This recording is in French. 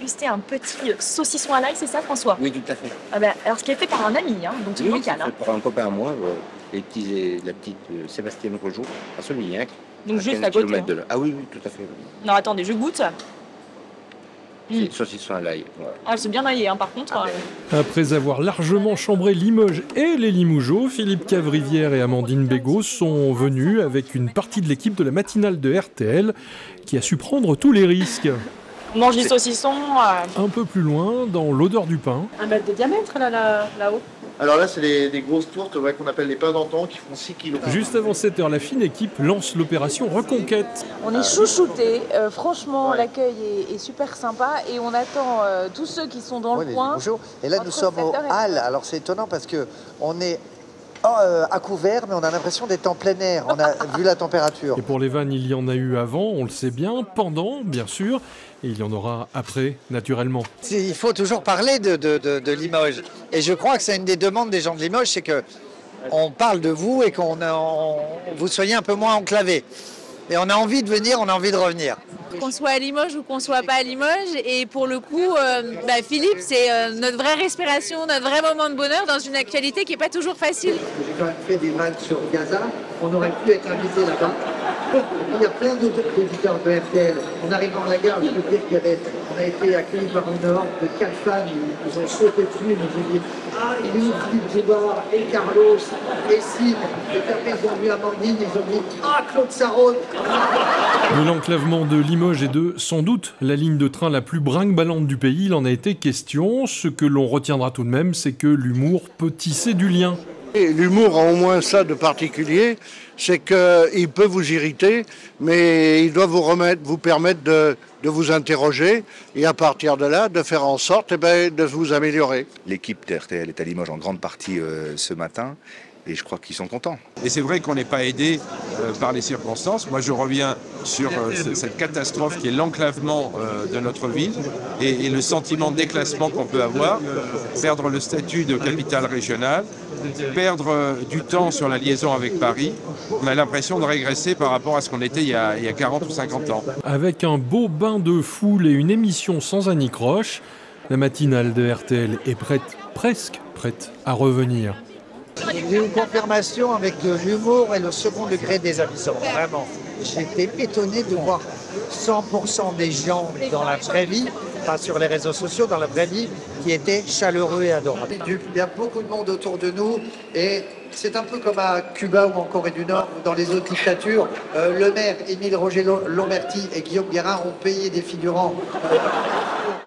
déguster un petit saucisson à l'ail, c'est ça, François? Oui, tout à fait. Ah ben, alors, ce qui est fait par un ami, hein, donc c'est Oui, local. c'est Hein. fait par un copain à moi, la petite Sébastien Rojo, à Solignac. Donc juste 15 à côté. kilomètres Hein. de là. Ah oui, oui, tout à fait. Non, attendez, je goûte. C'est saucisson à l'ail. Voilà. Ah, c'est bien aillé, hein, par contre. Après avoir largement chambré Limoges et les Limougeaux, Philippe Cavrivière et Amandine Bégaud sont venus avec une partie de l'équipe de la matinale de RTL qui a su prendre tous les risques. On mange des saucissons. Un peu plus loin, dans l'odeur du pain. 1 mètre de diamètre, là-haut. Alors là, c'est des grosses tourtes qu'on appelle les pains d'antan qui font 6 kilos. Juste avant 7 heures, la fine équipe lance l'opération Reconquête. On est chouchoutés, franchement l'accueil est super sympa et on attend tous ceux qui sont dans le coin. Bonjour. Et là nous sommes au Halles, alors c'est étonnant parce qu'on est à couvert mais on a l'impression d'être en plein air, on a vu la température. Et pour les vannes, il y en a eu avant, on le sait bien, pendant bien sûr, et il y en aura après, naturellement. Il faut toujours parler de Limoges et je crois que c'est une des demandes des gens de Limoges, c'est que on parle de vous et qu'on vous soyez un peu moins enclavés. Et on a envie de venir, on a envie de revenir. Qu'on soit à Limoges ou qu'on soit pas à Limoges, et pour le coup, Philippe, c'est notre vraie respiration, notre vrai moment de bonheur dans une actualité qui n'est pas toujours facile. J'ai quand même fait des vannes sur Gaza, on aurait pu être invité là-bas. Il y a plein d'autres auditeurs de RTL. En arrivant à la gare, je peux dire qu'on a été accueillis par une horde de 4 femmes, ils ont sauté dessus, ils nous ont dit « Ah, il est où Philippe Gébard et Carlos et Sim ?» Et après, ils ont vu Amandine, ils ont dit « Ah, Claude Sarraute !» De l'enclavement de Limoges et de, sans doute, la ligne de train la plus brinque-ballante du pays, il en a été question. Ce que l'on retiendra tout de même, c'est que l'humour peut tisser du lien. L'humour a au moins ça de particulier, c'est qu'il peut vous irriter, mais il doit vous permettre de vous interroger et à partir de là, de faire en sorte de vous améliorer. L'équipe de RTL est à Limoges en grande partie ce matin. Et je crois qu'ils sont contents. Et c'est vrai qu'on n'est pas aidé par les circonstances. Moi, je reviens sur cette catastrophe qui est l'enclavement de notre ville et le sentiment de déclassement qu'on peut avoir, perdre le statut de capitale régionale, perdre du temps sur la liaison avec Paris. On a l'impression de régresser par rapport à ce qu'on était il y a 40 ou 50 ans. Avec un beau bain de foule et une émission sans anicroche, la matinale de RTL est presque prête à revenir. J'ai une confirmation avec de l'humour et le second degré des avisons, vraiment. J'étais étonné de voir 100% des gens dans la vraie vie, pas sur les réseaux sociaux, dans la vraie vie, qui étaient chaleureux et adorables. Il y a beaucoup de monde autour de nous et c'est un peu comme à Cuba ou en Corée du Nord ou dans les autres dictatures. Le maire Émile Roger Lamberty et Guillaume Guérin ont payé des figurants